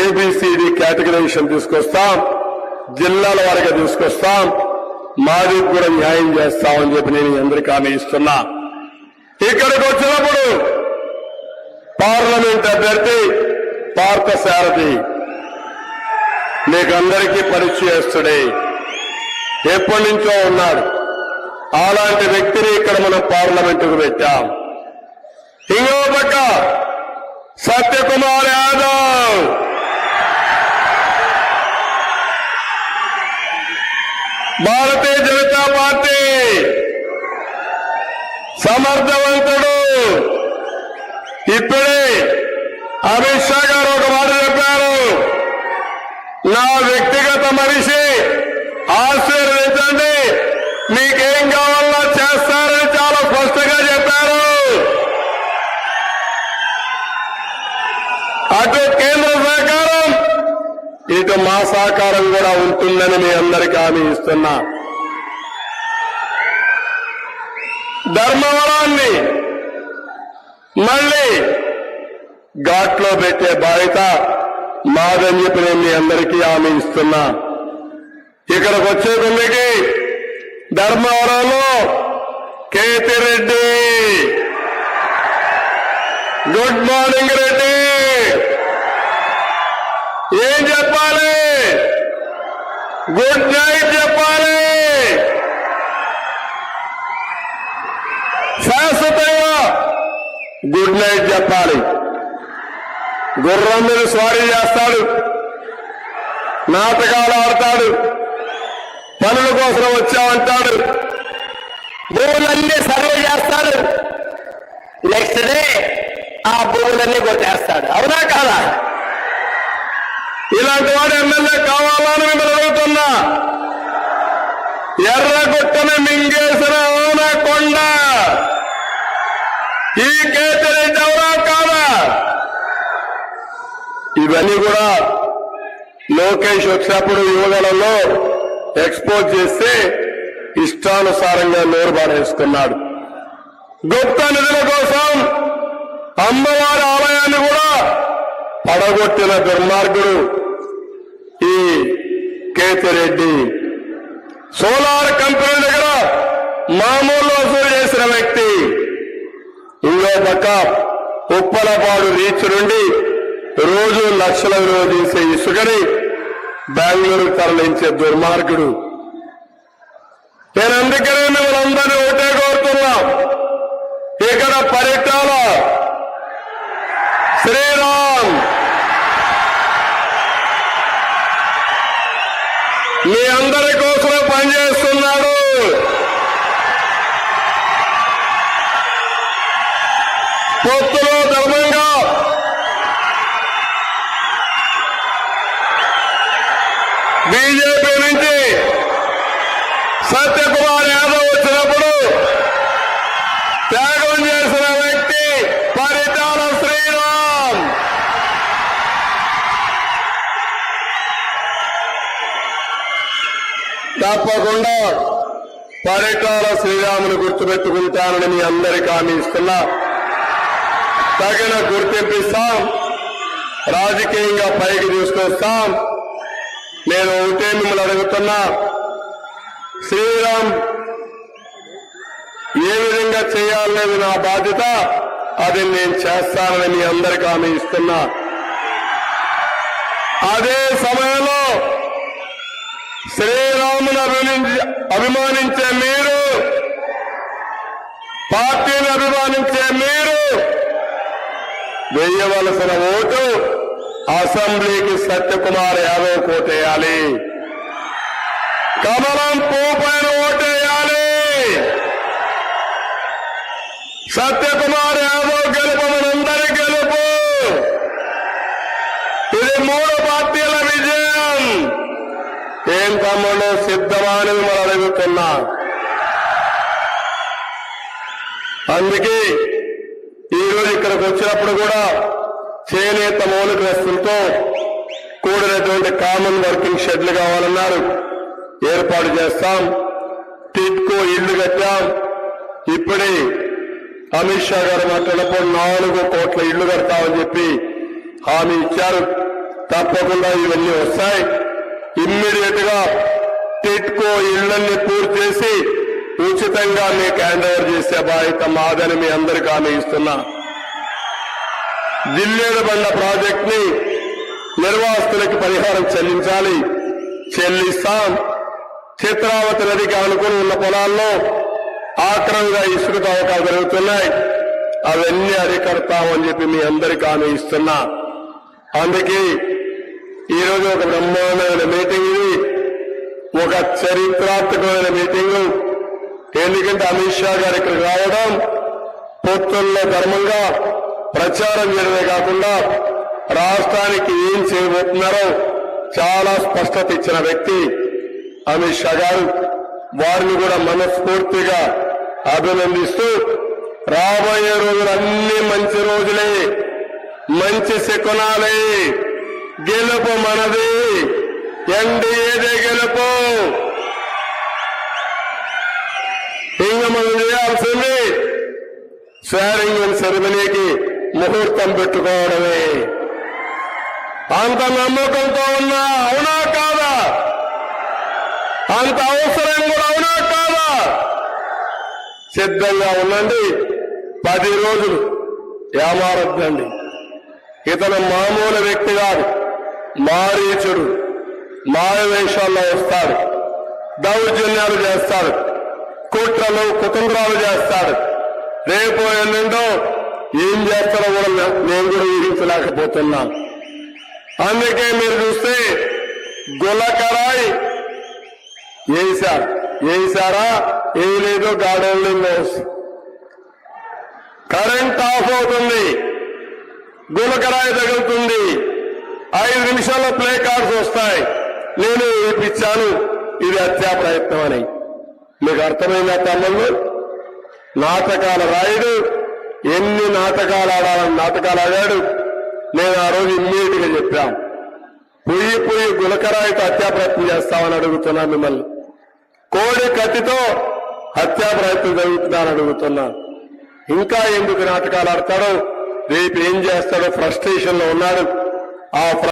A B C D categorisation తీసుకొస్తాం, జిల్లాల వారిగా తీసుకొస్తాం, మాదికి కూడా న్యాయం చేస్తామని చెప్పి నేను అందరికీ హామీ ఇస్తున్నా. ఇక్కడికి వచ్చినప్పుడు పార్లమెంట్ అభ్యర్థి పార్థసారథి మీకందరికీ పరిచయస్తుడే, ఎప్పటి నుంచో ఉన్నాడు. అలాంటి వ్యక్తిని ఇక్కడ మనం పార్లమెంటుకు పెట్టాం. ఇంకో పక్క సత్యకుమార్ యాదవ్, భారతీయ జనతా పార్టీ సమర్థవంతుడు. ఇప్పుడే అమిత్ షా గారు ఒక మాట చెప్పారు, నా వ్యక్తిగత మనిషి, ఆశీర్వదించండి, మీకేం కావాలో చేస్తారని చాలా స్పష్టంగా చెప్పారు. అటు కేంద్ర సహకారం, ఇటు మా సహకారం కూడా ఉంటుందని మీ అందరికీ హామీ ఇస్తున్నా. ధర్మవరాన్ని మళ్లీ ఘాట్లో పెట్టే బాధ్యత మాదని చెప్పి నేను మీ అందరికీ హామీ ఇస్తున్నా. ఇక్కడికి వచ్చే కొందరికి ధర్మవరంలో కేతిరెడ్డి, గుడ్ మార్నింగ్ రెడ్డి, ఏం చెప్పాలి? గుడ్ నైట్ చెప్పాలి. శాశ్వతంగా గుడ్ నైట్ చెప్పాలి. గుర్రం మీద స్వారీ చేస్తాడు, నాటకాలు ఆడతాడు, పనుల కోసం వచ్చామంటాడు, భూములన్నీ సర్వే చేస్తాడు, నెక్స్ట్ డే ఆ భూములన్నీ కొట్టేస్తాడు. అవునా కాదా? ఇలాంటి వాడు ఎమ్మెల్యే కావాలని మిమ్మల్ని అడుగుతున్నా. ఎర్రగుట్టని మింగేసిన ఓనకొండ ఈ కేతిరెడ్డి ఎవరా కాదా? ఇవన్నీ కూడా లోకేష్ వచ్చినప్పుడు యువగలంలో ఎక్స్పోజ్ చేస్తే ఇష్టానుసారంగా నోరు బాడేసుకున్నాడు. గుప్త నిధుల కోసం అమ్మవారి ఆలయాన్ని కూడా పడగొట్టిన దుర్మార్గుడు ఈ కేతిరెడ్డి. సోలార్ కంపెనీ దగ్గర మామూలు వసూలు చేసిన వ్యక్తి. ఇంకో పక్క ఉప్పలపాడు రీచ్ నుండి రోజు లక్షల విలువ చేసే ఇసుకని బెంగళూరు తరలించే దుర్మార్గుడు. నేను అందుకనే మిమ్మల్ని ఒకటే కోరుతున్నాం, ఇక్కడ పరిటాల శ్రీరామ్ మీ అందరి కోసం పనిచేస్తున్నాడు. పొత్తులో ధర్మంగా బీజేపీ నుంచి సత్యకుమార్ యాదవ్ వచ్చినప్పుడు త్యాగం చేసిన వ్యక్తి పరిటాల శ్రీరామ్. తప్పకుండా పరిటాల శ్రీరామును గుర్తుపెట్టుకుంటానని మీ అందరికీ హామీ ఇస్తున్నా. తగిన గుర్తింపు ఇస్తాం, రాజకీయంగా పైకి తీసుకొస్తాం. నేను ఒకటే మిమ్మల్ని అడుగుతున్నా, శ్రీరామ్ ఏ విధంగా చేయాలనేది నా బాధ్యత, అది నేను చేస్తానని మీ అందరికీ హామీ ఇస్తున్నా. అదే సమయంలో శ్రీరామును అభిమానించే మీరు, పార్టీని అభిమానించే మీరు వేయవలసిన ఓటు అసెంబ్లీకి సత్యకుమార్ యాదవ్ ఓటేయాలి, కమలం పువ్వు పైన ఓటేయాలి. సత్యకుమార్ యాదవ్ గెలుపు మనందరి గెలుపు. ఇది 3 పార్టీల విజయం. ఏం తమ్ముడు సిద్ధమని మనం అడుగుతున్నా. అందుకే ఈరోజు ఇక్కడికి వచ్చినప్పుడు కూడా చేనేత మౌలిక వస్తువులతో కూడినటువంటి కామన్ వర్కింగ్ షెడ్లు కావాలన్నారు, ఏర్పాటు చేస్తాం. టిట్కో ఇళ్లు కట్టాం. ఇప్పుడే అమిత్ షా గారు మాట్లాడినప్పుడు 4 కోట్ల ఇళ్లు కడతామని చెప్పి హామీ ఇచ్చారు. తప్పకుండా ఇవన్నీ వస్తాయి. ఇమ్మీడియట్ గా టిట్కో ఇళ్లన్నీ పూర్తి చేసి ఉచితంగా మీకు హ్యాండ్ ఓవర్ చేసే బాధ్యత మాదని మీ అందరికీ హామీ ఇస్తున్నా. జిల్లేడు బండ ప్రాజెక్ట్ ని నిర్వాసితులకి పరిహారం చెల్లించాలి, చెల్లిస్తాం. చిత్రావతి నదికి ఆనుకుని ఉన్న పొలాల్లో ఆక్రమంగా ఇసుక తవ్వకాలు జరుగుతున్నాయి, అవన్నీ అరికడతామని చెప్పి మీ అందరికీ హామీ ఇస్తున్నా. అందుకే ఈరోజు ఒక బ్రహ్మాండమైన మీటింగ్, ఇది ఒక చరిత్రాత్మకమైన మీటింగ్. ఎందుకంటే అమిత్ షా గారు ఇక్కడికి రావడం పొత్తుల్లో ధర్మంగా ప్రచారం చేయడమే కాకుండా రాష్ట్రానికి ఏం చేయబోతున్నారో చాలా స్పష్టత ఇచ్చిన వ్యక్తి అమిత్ షా గారు. వారిని కూడా మనస్ఫూర్తిగా అభినందిస్తూ రాబోయే రోజులు అన్ని మంచి రోజులే, మంచి శకునాలే. గెలుపు మనది, ఎన్డీఏదే గెలుపు. ఇంకా మనం చేయాల్సింది స్వేరింగ్ ఇన్ సెరమనీకి ముహూర్తం పెట్టుకోవడమే. అంత నమ్మకంతో ఉన్నా, అవునా కాదా? అంత అవసరం కూడా అవునా కాదా? సిద్ధంగా ఉండండి. 10 రోజులు ఏమారొద్దండి. ఇతను మామూలు వ్యక్తి కాదు, మారీచుడు. మాయవేషాల్లో వస్తాడు, దౌర్జన్యాలు చేస్తాడు, కుట్రలు కుతంత్రాలు చేస్తాడు. రేపు ఎల్లుండో ఏం చేస్తారో కూడా నేను కూడా ఊహించలేకపోతున్నా. అందుకే మీరు చూస్తే గులకరాయి వేశారా వేయలేదు, గాడోళ్ళు నోస్. కరెంట్ ఆఫ్ అవుతుంది, గులకరాయి తగులుతుంది, 5 నిమిషాల్లో ప్లే కార్డ్స్ వస్తాయి, నేను వేయించాను, ఇది హత్యా ప్రయత్నం అని. మీకు అర్థమైందా తమ్ముళ్ళు? నాటకాల రాయుడు ఎన్ని నాటకాలు ఆడాలని నాటకాలు ఆడాడు. నేను ఆ రోజు ఇమ్మీడియట్ గా చెప్పాం, పొయ్యి గులకరాయితో హత్యా ప్రయత్నం చేస్తామని అడుగుతున్నా మిమ్మల్ని. కోడి కత్తితో హత్యా ప్రయత్నం జరుగుతుందని అడుగుతున్నా. ఇంకా ఎందుకు నాటకాలు ఆడతాడో, రేపు ఏం చేస్తాడో ఫ్రస్ట్రేషన్ లో ఉన్నాడు. ఆ